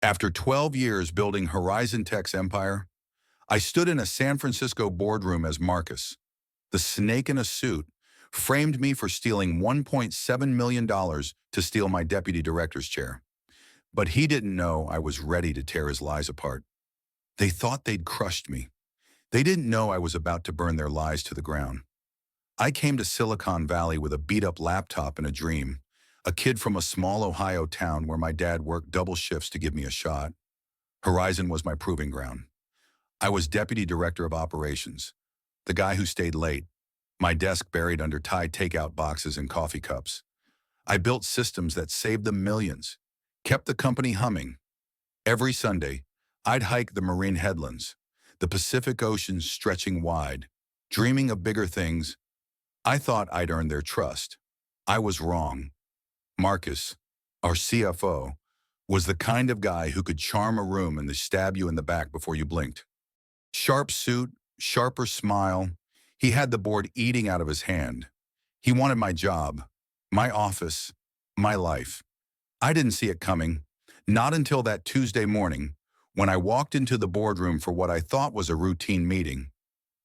After 12 years building Horizon Tech's empire, I stood in a San Francisco boardroom as Marcus, the snake in a suit, framed me for stealing $1.7 million to steal my deputy director's chair. But he didn't know I was ready to tear his lies apart. They thought they'd crushed me. They didn't know I was about to burn their lies to the ground. I came to Silicon Valley with a beat-up laptop and a dream, a kid from a small Ohio town where my dad worked double shifts to give me a shot. Horizon was my proving ground. I was deputy director of operations, the guy who stayed late, my desk buried under Thai takeout boxes and coffee cups. I built systems that saved them millions, kept the company humming. Every Sunday, I'd hike the marine headlands, the Pacific Ocean stretching wide, dreaming of bigger things. I thought I'd earned their trust. I was wrong. Marcus, our CFO, was the kind of guy who could charm a room and stab you in the back before you blinked. Sharp suit, sharper smile. He had the board eating out of his hand. He wanted my job, my office, my life. I didn't see it coming, not until that Tuesday morning when I walked into the boardroom for what I thought was a routine meeting.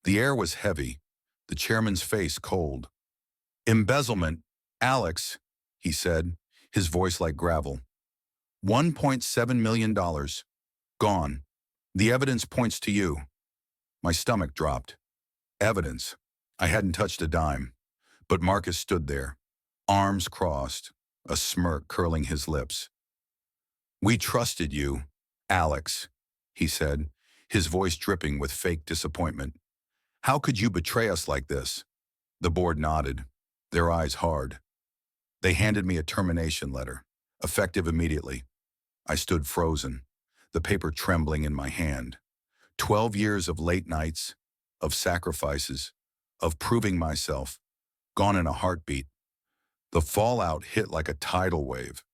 The air was heavy, the chairman's face cold. "Embezzlement, Alex," he said, his voice like gravel. $1.7 million. Gone. The evidence points to you. My stomach dropped. Evidence. I hadn't touched a dime. But Marcus stood there, arms crossed, a smirk curling his lips. "We trusted you, Alex," he said, his voice dripping with fake disappointment. "How could you betray us like this?" The board nodded, their eyes hard. They handed me a termination letter, effective immediately. I stood frozen, the paper trembling in my hand. 12 years of late nights, of sacrifices, of proving myself, gone in a heartbeat. The fallout hit like a tidal wave.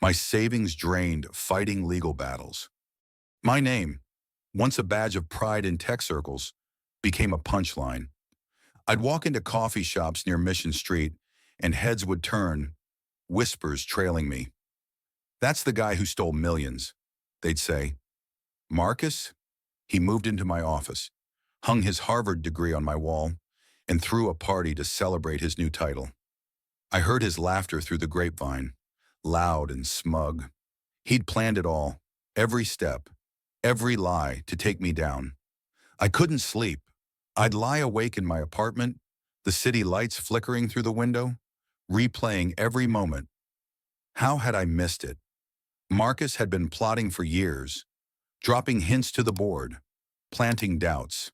My savings drained fighting legal battles. My name, once a badge of pride in tech circles, became a punchline. I'd walk into coffee shops near Mission Street, and heads would turn, whispers trailing me. "That's the guy who stole millions," they'd say. "Marcus?" He moved into my office, hung his Harvard degree on my wall, and threw a party to celebrate his new title. I heard his laughter through the grapevine, loud and smug. He'd planned it all, every step, every lie to take me down. I couldn't sleep. I'd lie awake in my apartment, the city lights flickering through the window, replaying every moment. How had I missed it? Marcus had been plotting for years, dropping hints to the board, planting doubts.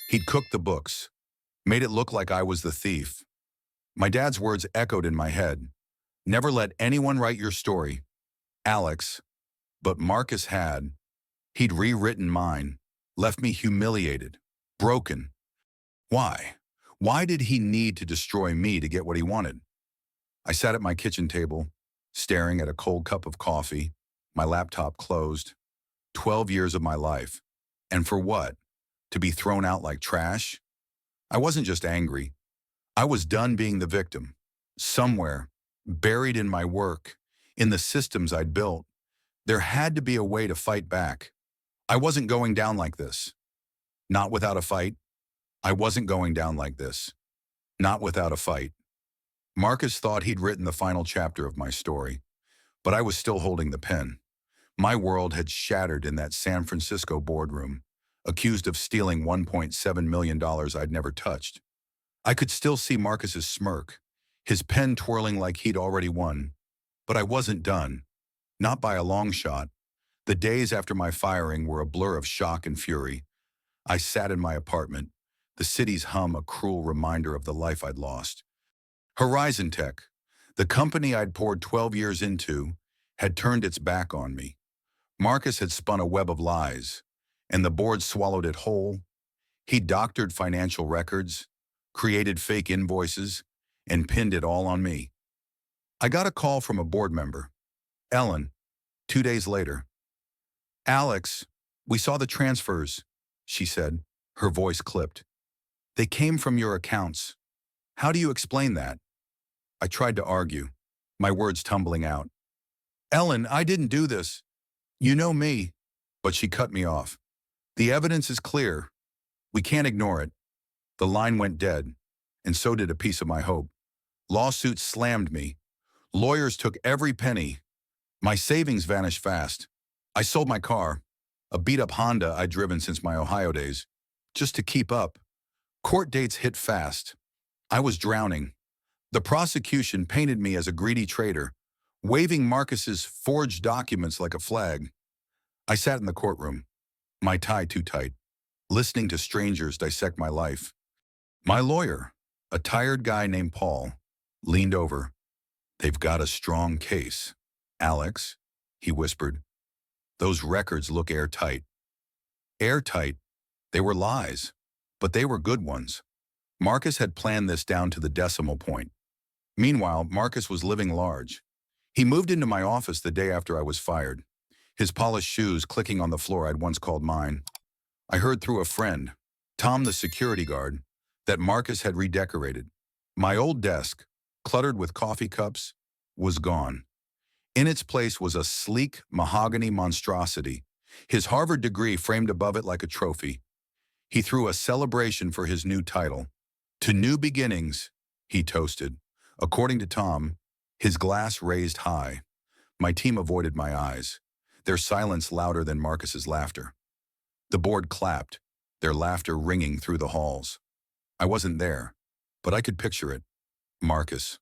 He'd cooked the books, made it look like I was the thief. My dad's words echoed in my head. "Never let anyone write your story, Alex." But Marcus had. He'd rewritten mine, left me humiliated, broken. Why? Why did he need to destroy me to get what he wanted? I sat at my kitchen table, staring at a cold cup of coffee, my laptop closed. 12 years of my life. And for what? To be thrown out like trash? I wasn't just angry. I was done being the victim. Somewhere, buried in my work, in the systems I'd built, there had to be a way to fight back. I wasn't going down like this. Not without a fight. I wasn't going down like this. Not without a fight. Marcus thought he'd written the final chapter of my story, but I was still holding the pen. My world had shattered in that San Francisco boardroom, accused of stealing $1.7 million I'd never touched. I could still see Marcus's smirk, his pen twirling like he'd already won. But I wasn't done. Not by a long shot. The days after my firing were a blur of shock and fury. I sat in my apartment, the city's hum a cruel reminder of the life I'd lost. Horizon Tech, the company I'd poured 12 years into, had turned its back on me. Marcus had spun a web of lies, and the board swallowed it whole. He doctored financial records, created fake invoices, and pinned it all on me. I got a call from a board member, Ellen, 2 days later. "Alex, we saw the transfers," she said, her voice clipped. "They came from your accounts. How do you explain that?" I tried to argue, my words tumbling out. "Ellen, I didn't do this." You know me, but she cut me off. The evidence is clear. We can't ignore it. The line went dead, and so did a piece of my hope. Lawsuits slammed me. Lawyers took every penny. My savings vanished fast. I sold my car, a beat-up Honda I'd driven since my Ohio days, just to keep up. Court dates hit fast. I was drowning. The prosecution painted me as a greedy traitor, waving Marcus's forged documents like a flag. I sat in the courtroom, my tie too tight, listening to strangers dissect my life. My lawyer, a tired guy named Paul, leaned over. "They've got a strong case. Alex," he whispered, "those records look airtight." Airtight? They were lies, but they were good ones. Marcus had planned this down to the decimal point. Meanwhile, Marcus was living large. He moved into my office the day after I was fired, his polished shoes clicking on the floor I'd once called mine. I heard through a friend, Tom the security guard, that Marcus had redecorated. My old desk, cluttered with coffee cups, was gone. In its place was a sleek mahogany monstrosity, his Harvard degree framed above it like a trophy. He threw a celebration for his new title. "To new beginnings," he toasted. According to Tom, his glass raised high. My team avoided my eyes, their silence louder than Marcus's laughter. The board clapped, their laughter ringing through the halls. I wasn't there, but I could picture it. Marcus,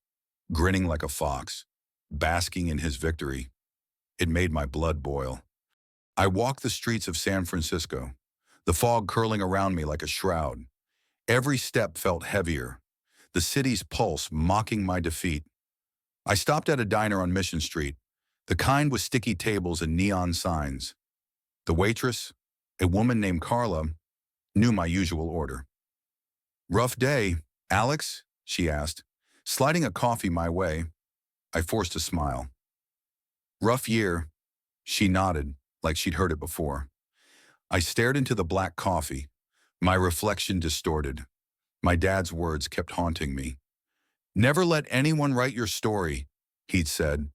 grinning like a fox, basking in his victory. It made my blood boil. I walked the streets of San Francisco, the fog curling around me like a shroud. Every step felt heavier, the city's pulse mocking my defeat. I stopped at a diner on Mission Street, the kind with sticky tables and neon signs. The waitress, a woman named Carla, knew my usual order. "Rough day, Alex?" she asked, sliding a coffee my way. I forced a smile. "Rough year," she nodded, like she'd heard it before. I stared into the black coffee, my reflection distorted. My dad's words kept haunting me. "Never let anyone write your story," he'd said.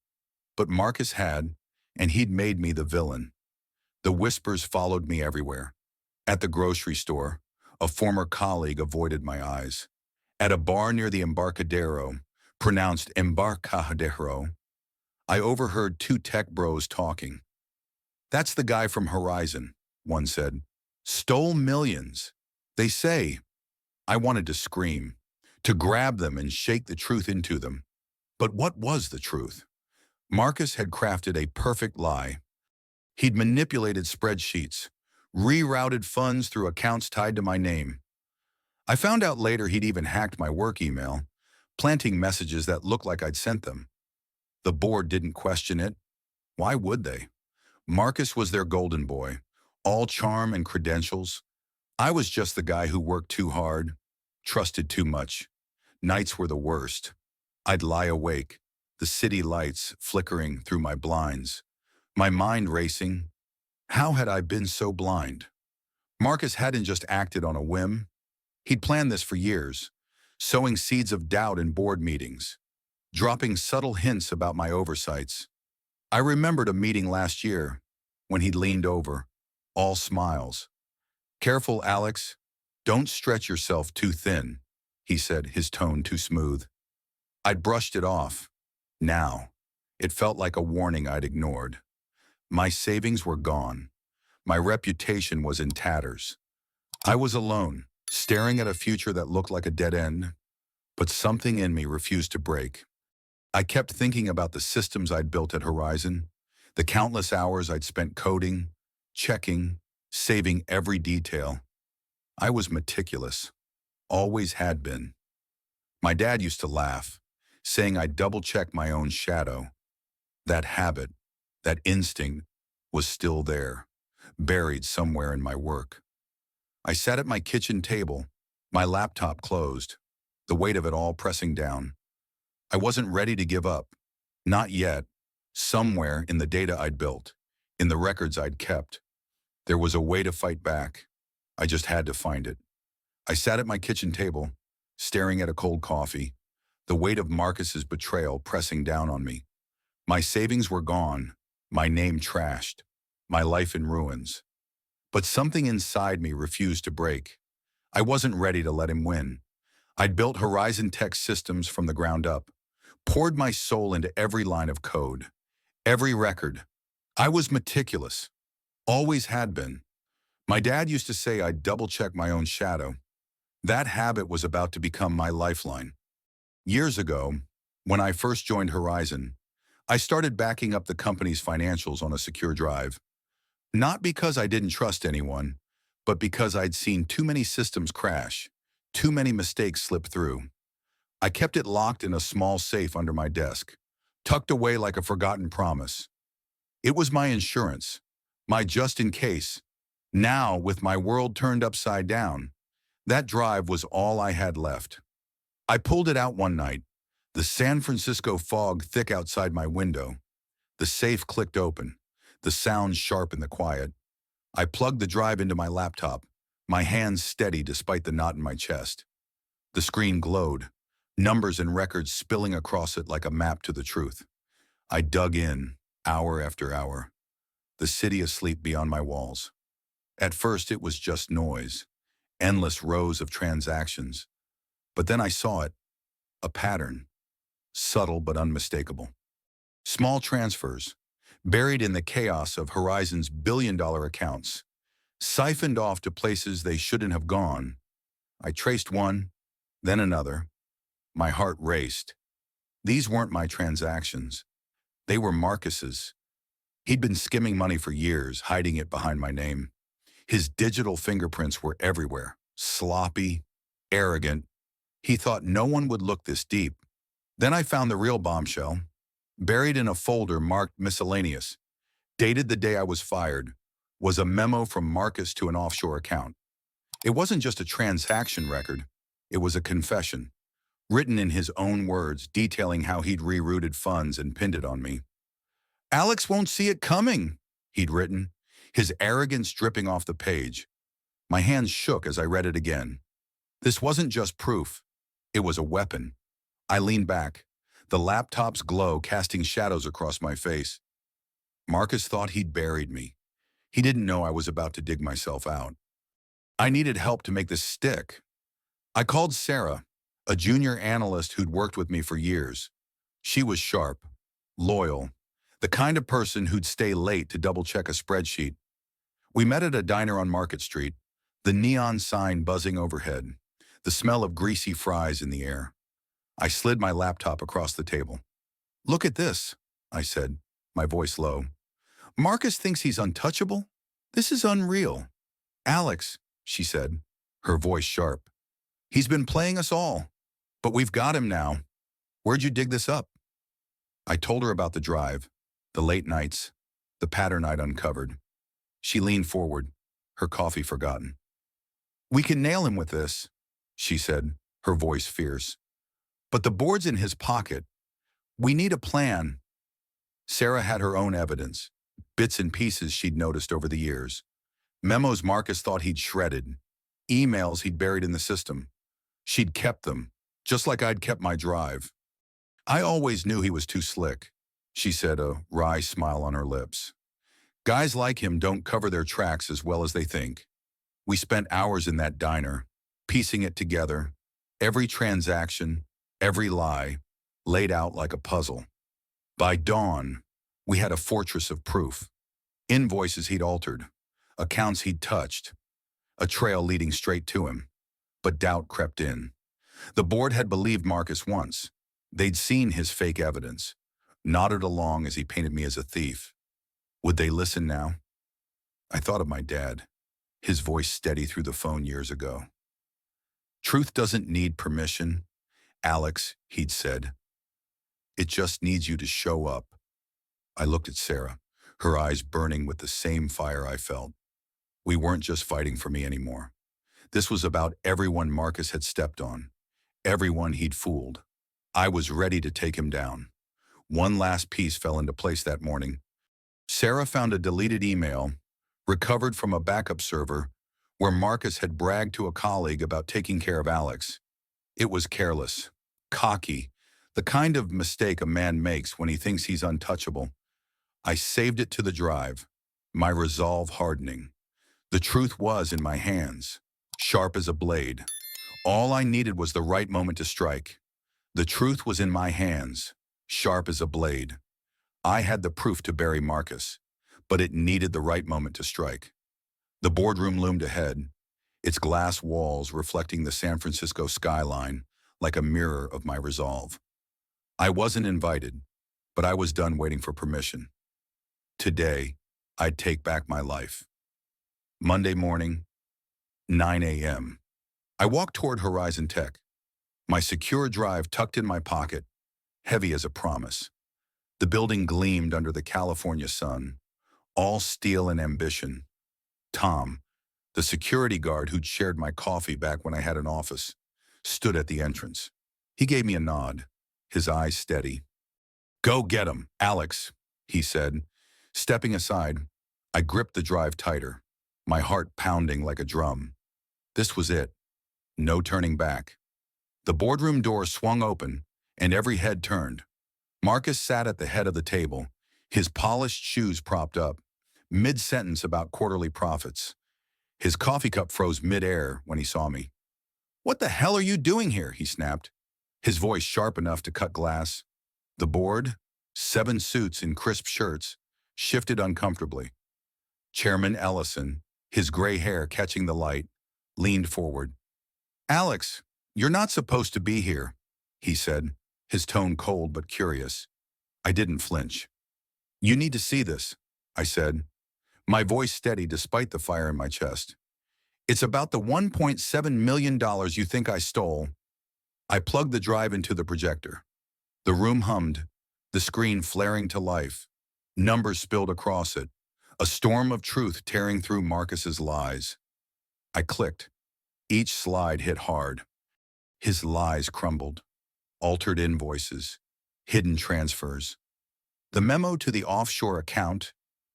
But Marcus had, and he'd made me the villain. The whispers followed me everywhere. At the grocery store, a former colleague avoided my eyes. At a bar near the Embarcadero, pronounced Embarcadero, I overheard two tech bros talking. "That's the guy from Horizon," one said. "Stole millions. They say." I wanted to scream, to grab them and shake the truth into them. But what was the truth? Marcus had crafted a perfect lie. He'd manipulated spreadsheets, rerouted funds through accounts tied to my name. I found out later he'd even hacked my work email, planting messages that looked like I'd sent them. The board didn't question it. Why would they? Marcus was their golden boy, all charm and credentials. I was just the guy who worked too hard, trusted too much. Nights were the worst. I'd lie awake, the city lights flickering through my blinds, my mind racing. How had I been so blind? Marcus hadn't just acted on a whim. He'd planned this for years, sowing seeds of doubt in board meetings, dropping subtle hints about my oversights. I remembered a meeting last year when he'd leaned over, all smiles. "Careful, Alex. Don't stretch yourself too thin," he said, his tone too smooth. I'd brushed it off. Now, it felt like a warning I'd ignored. My savings were gone. My reputation was in tatters. I was alone, staring at a future that looked like a dead end, but something in me refused to break. I kept thinking about the systems I'd built at Horizon, the countless hours I'd spent coding, checking, saving every detail. I was meticulous, always had been. My dad used to laugh, saying I'd double-check my own shadow. That habit, that instinct, was still there, buried somewhere in my work. I sat at my kitchen table, my laptop closed, the weight of it all pressing down. I wasn't ready to give up. Not yet. Somewhere in the data I'd built, in the records I'd kept, there was a way to fight back. I just had to find it. I sat at my kitchen table, staring at a cold coffee, the weight of Marcus's betrayal pressing down on me. My savings were gone, my name trashed. my life in ruins. But something inside me refused to break. I wasn't ready to let him win. I'd built Horizon Tech systems from the ground up, poured my soul into every line of code, every record. I was meticulous, always had been. My dad used to say I'd double-check my own shadow. That habit was about to become my lifeline. Years ago, when I first joined Horizon, I started backing up the company's financials on a secure drive. Not because I didn't trust anyone, but because I'd seen too many systems crash, too many mistakes slip through. I kept it locked in a small safe under my desk, tucked away like a forgotten promise. It was my insurance, my just in case. Now, with my world turned upside down, that drive was all I had left. I pulled it out one night, the San Francisco fog thick outside my window. The safe clicked open, the sound sharp in the quiet. I plugged the drive into my laptop, my hands steady despite the knot in my chest. The screen glowed, numbers and records spilling across it like a map to the truth. I dug in, hour after hour, the city asleep beyond my walls. At first it was just noise, endless rows of transactions. But then I saw it, a pattern, subtle but unmistakable. Small transfers, buried in the chaos of Horizon's billion-dollar accounts, siphoned off to places they shouldn't have gone. I traced one, then another. My heart raced. These weren't my transactions. They were Marcus's. He'd been skimming money for years, hiding it behind my name. His digital fingerprints were everywhere, sloppy, arrogant. He thought no one would look this deep. Then I found the real bombshell, buried in a folder marked miscellaneous, dated the day I was fired, was a memo from Marcus to an offshore account. It wasn't just a transaction record, it was a confession, written in his own words, detailing how he'd rerouted funds and pinned it on me. "Alex won't see it coming," he'd written, his arrogance dripping off the page. My hands shook as I read it again. This wasn't just proof, it was a weapon. I leaned back, the laptop's glow casting shadows across my face. Marcus thought he'd buried me. He didn't know I was about to dig myself out. I needed help to make this stick. I called Sarah, a junior analyst who'd worked with me for years. She was sharp, loyal, the kind of person who'd stay late to double-check a spreadsheet. We met at a diner on Market Street, the neon sign buzzing overhead, the smell of greasy fries in the air. I slid my laptop across the table. "Look at this," I said, my voice low. "Marcus thinks he's untouchable? This is unreal." "Alex," she said, her voice sharp. "He's been playing us all, but we've got him now. Where'd you dig this up?" I told her about the drive, the late nights, the pattern I'd uncovered. She leaned forward, her coffee forgotten. "We can nail him with this," she said, her voice fierce. "But the board's in his pocket. We need a plan." Sarah had her own evidence, bits and pieces she'd noticed over the years. Memos Marcus thought he'd shredded, emails he'd buried in the system. She'd kept them, just like I'd kept my drive. "I always knew he was too slick," she said, a wry smile on her lips. "Guys like him don't cover their tracks as well as they think." We spent hours in that diner, piecing it together, every transaction, every lie, laid out like a puzzle. By dawn, we had a fortress of proof. Invoices he'd altered, accounts he'd touched, a trail leading straight to him. But doubt crept in. The board had believed Marcus once. They'd seen his fake evidence, nodded along as he painted me as a thief. Would they listen now? I thought of my dad, his voice steady through the phone years ago. "Truth doesn't need permission, Alex," he'd said. "It just needs you to show up." I looked at Sarah, her eyes burning with the same fire I felt. We weren't just fighting for me anymore. This was about everyone Marcus had stepped on, everyone he'd fooled. I was ready to take him down. One last piece fell into place that morning. Sarah found a deleted email, recovered from a backup server, where Marcus had bragged to a colleague about taking care of Alex. It was careless, cocky, the kind of mistake a man makes when he thinks he's untouchable. I saved it to the drive, my resolve hardening. The truth was in my hands, sharp as a blade. All I needed was the right moment to strike. The truth was in my hands, sharp as a blade. I had the proof to bury Marcus, but it needed the right moment to strike. The boardroom loomed ahead, its glass walls reflecting the San Francisco skyline like a mirror of my resolve. I wasn't invited, but I was done waiting for permission. Today, I'd take back my life. Monday morning, 9 a.m. I walked toward Horizon Tech, my secure drive tucked in my pocket, heavy as a promise. The building gleamed under the California sun, all steel and ambition. Tom, the security guard who'd shared my coffee back when I had an office, stood at the entrance. He gave me a nod, his eyes steady. "Go get him, Alex," he said. Stepping aside, I gripped the drive tighter, my heart pounding like a drum. This was it. No turning back. The boardroom door swung open, and every head turned. Marcus sat at the head of the table, his polished shoes propped up, mid-sentence about quarterly profits. His coffee cup froze mid-air when he saw me. "What the hell are you doing here?" he snapped, his voice sharp enough to cut glass. The board, 7 suits in crisp shirts, shifted uncomfortably. Chairman Ellison, his gray hair catching the light, leaned forward. "Alex, you're not supposed to be here," he said, his tone cold but curious. I didn't flinch. "You need to see this," I said, my voice steady despite the fire in my chest. "It's about the $1.7 million you think I stole." I plugged the drive into the projector. The room hummed, the screen flaring to life. Numbers spilled across it, a storm of truth tearing through Marcus's lies. I clicked. Each slide hit hard. His lies crumbled. Altered invoices, hidden transfers. The memo to the offshore account,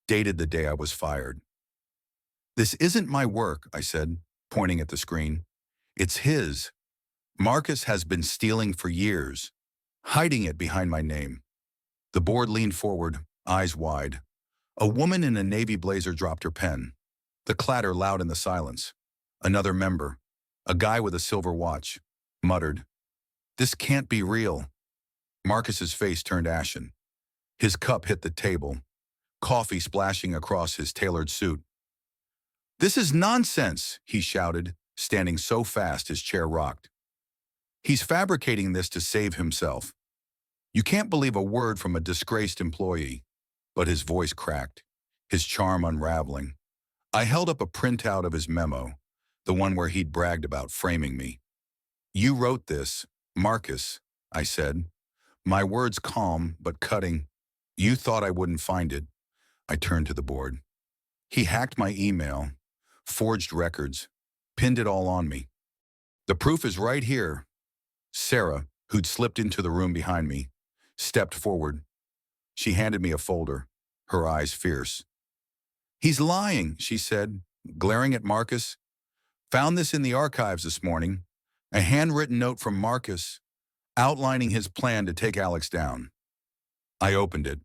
dated the day I was fired. "This isn't my work," I said, pointing at the screen. "It's his. Marcus has been stealing for years, hiding it behind my name." The board leaned forward, eyes wide. A woman in a navy blazer dropped her pen. The clatter loud in the silence. Another member, a guy with a silver watch, muttered, "This can't be real." Marcus's face turned ashen. His cup hit the table, coffee splashing across his tailored suit. "This is nonsense," he shouted, standing so fast his chair rocked. "He's fabricating this to save himself. You can't believe a word from a disgraced employee." But his voice cracked, his charm unraveling. I held up a printout of his memo, the one where he'd bragged about framing me. "You wrote this, Marcus," I said, my words calm but cutting. "You thought I wouldn't find it." I turned to the board. "He hacked my email, forged records, pinned it all on me. The proof is right here." Sarah, who'd slipped into the room behind me, stepped forward. She handed me a folder, her eyes fierce. "He's lying," she said, glaring at Marcus. "Found this in the archives this morning. A handwritten note from Marcus, outlining his plan to take Alex down." I opened it,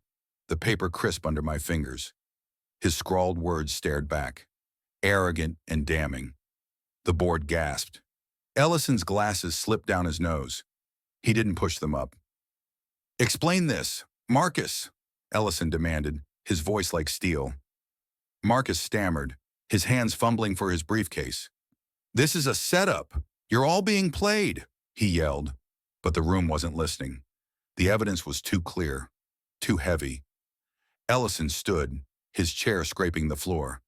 the paper crisp under my fingers. His scrawled words stared back, arrogant and damning. The board gasped. Ellison's glasses slipped down his nose. He didn't push them up. "Explain this, Marcus," Ellison demanded, his voice like steel. Marcus stammered, his hands fumbling for his briefcase. "This is a setup. You're all being played," he yelled. But the room wasn't listening. The evidence was too clear, too heavy. Ellison stood, his chair scraping the floor.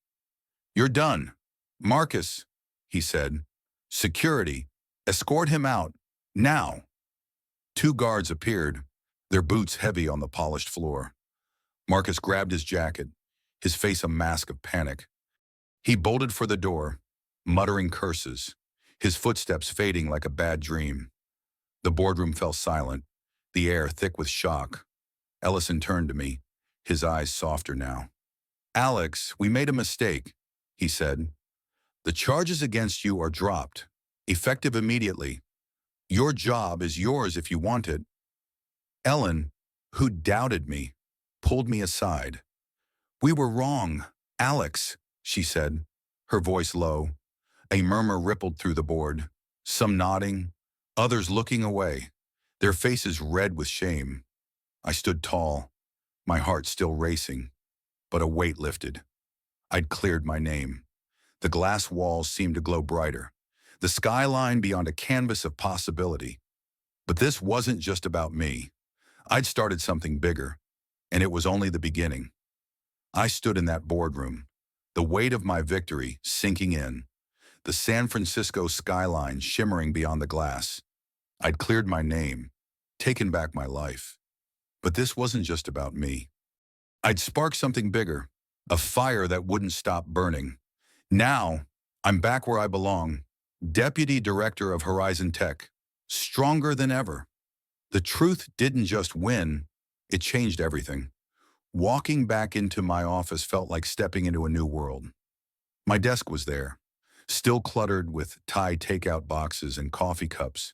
"You're done. Marcus," he said. "Security, escort him out, now." 2 guards appeared, their boots heavy on the polished floor. Marcus grabbed his jacket, his face a mask of panic. He bolted for the door, muttering curses, his footsteps fading like a bad dream. The boardroom fell silent, the air thick with shock. Ellison turned to me, his eyes softer now. "Alex, we made a mistake," he said. "The charges against you are dropped, effective immediately. Your job is yours if you want it." Ellen, who doubted me, pulled me aside. "We were wrong," Alex, she said, her voice low. A murmur rippled through the board, some nodding, others looking away, their faces red with shame. I stood tall, my heart still racing, but a weight lifted. I'd cleared my name. The glass walls seemed to glow brighter, the skyline beyond a canvas of possibility. But this wasn't just about me. I'd started something bigger, and it was only the beginning. I stood in that boardroom, the weight of my victory sinking in, the San Francisco skyline shimmering beyond the glass. I'd cleared my name, taken back my life. But this wasn't just about me. I'd sparked something bigger, a fire that wouldn't stop burning. Now, I'm back where I belong, Deputy Director of Horizon Tech, stronger than ever. The truth didn't just win, it changed everything. Walking back into my office felt like stepping into a new world. My desk was there, still cluttered with Thai takeout boxes and coffee cups,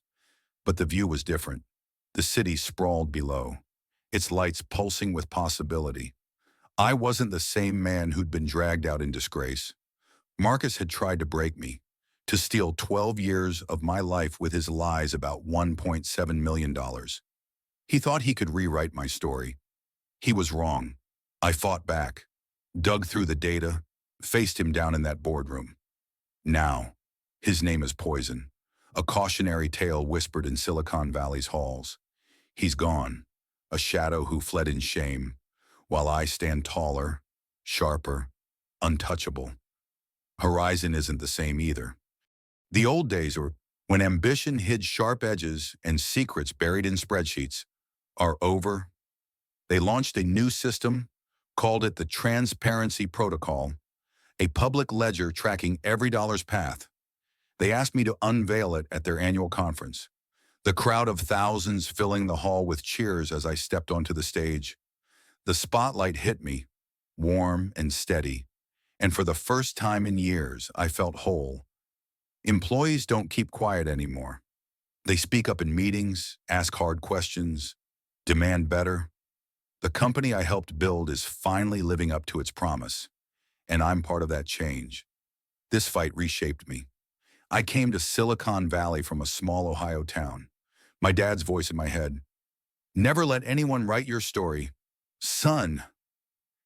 but the view was different. The city sprawled below, its lights pulsing with possibility. I wasn't the same man who'd been dragged out in disgrace. Marcus had tried to break me, to steal 12 years of my life with his lies about $1.7 million. He thought he could rewrite my story. He was wrong. I fought back, dug through the data, faced him down in that boardroom. Now, his name is poison, a cautionary tale whispered in Silicon Valley's halls. He's gone, a shadow who fled in shame, while I stand taller, sharper, untouchable. Horizon isn't the same either. The old days were when ambition hid sharp edges and secrets buried in spreadsheets are over. They launched a new system, called it the Transparency Protocol, a public ledger tracking every dollar's path. They asked me to unveil it at their annual conference, the crowd of thousands filling the hall with cheers as I stepped onto the stage. The spotlight hit me, warm and steady, and for the first time in years, I felt whole. Employees don't keep quiet anymore. They speak up in meetings, ask hard questions, demand better. The company I helped build is finally living up to its promise, and I'm part of that change. This fight reshaped me. I came to Silicon Valley from a small Ohio town. My dad's voice in my head. Never let anyone write your story. Son.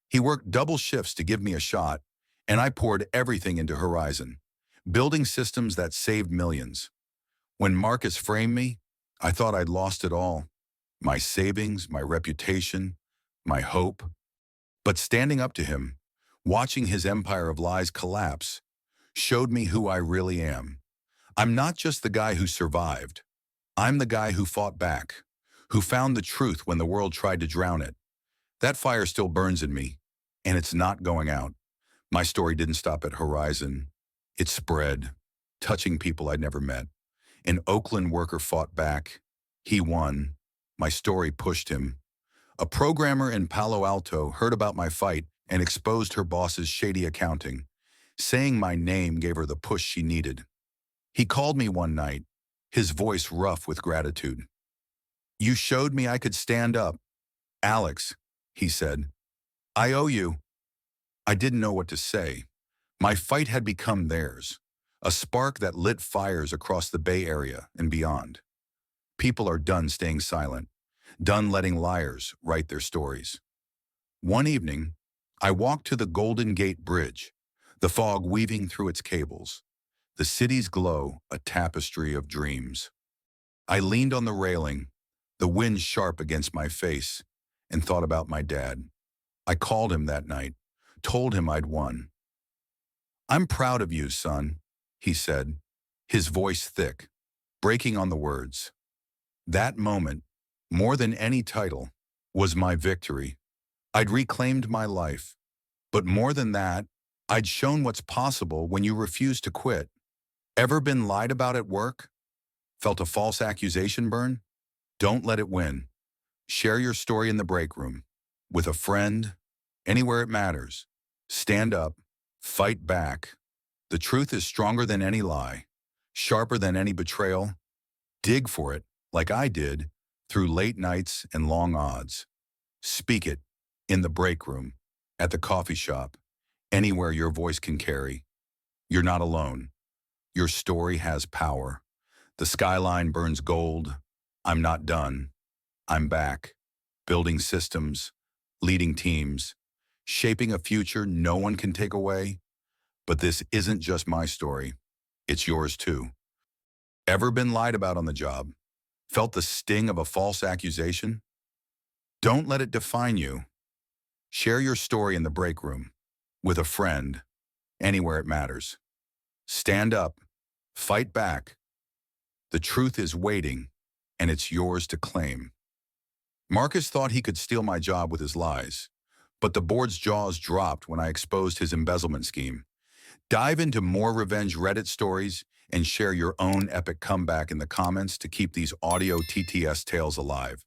He worked double shifts to give me a shot, and I poured everything into Horizon, building systems that saved millions. When Marcus framed me, I thought I'd lost it all. My savings, my reputation, my hope. But standing up to him, watching his empire of lies collapse, showed me who I really am. I'm not just the guy who survived. I'm the guy who fought back, who found the truth when the world tried to drown it. That fire still burns in me, and it's not going out. My story didn't stop at Horizon. It spread, touching people I'd never met. An Oakland worker fought back. He won. My story pushed him. A programmer in Palo Alto heard about my fight and exposed her boss's shady accounting. Saying my name gave her the push she needed. He called me one night, his voice rough with gratitude. "You showed me I could stand up. Alex," he said. "I owe you." I didn't know what to say. My fight had become theirs, a spark that lit fires across the Bay Area and beyond. People are done staying silent, done letting liars write their stories. One evening, I walked to the Golden Gate Bridge, the fog weaving through its cables, the city's glow a tapestry of dreams. I leaned on the railing, the wind sharp against my face, and thought about my dad. I called him that night, told him I'd won. "I'm proud of you, son," he said, his voice thick, breaking on the words. That moment, more than any title, was my victory. I'd reclaimed my life. But more than that, I'd shown what's possible when you refuse to quit. Ever been lied about at work? Felt a false accusation burn? Don't let it win. Share your story in the break room, with a friend, anywhere it matters. Stand up, fight back. The truth is stronger than any lie, sharper than any betrayal. Dig for it, like I did, through late nights and long odds. Speak it, in the break room, at the coffee shop, anywhere your voice can carry. You're not alone. Your story has power. The skyline burns gold. I'm not done. I'm back. Building systems, leading teams, shaping a future no one can take away. But this isn't just my story. It's yours too. Ever been lied about on the job? Felt the sting of a false accusation? Don't let it define you. Share your story in the break room, with a friend, anywhere it matters. Stand up, fight back. The truth is waiting, and it's yours to claim. Marcus thought he could steal my job with his lies, but the board's jaws dropped when I exposed his embezzlement scheme. Dive into more revenge Reddit stories and share your own epic comeback in the comments to keep these audio TTS tales alive.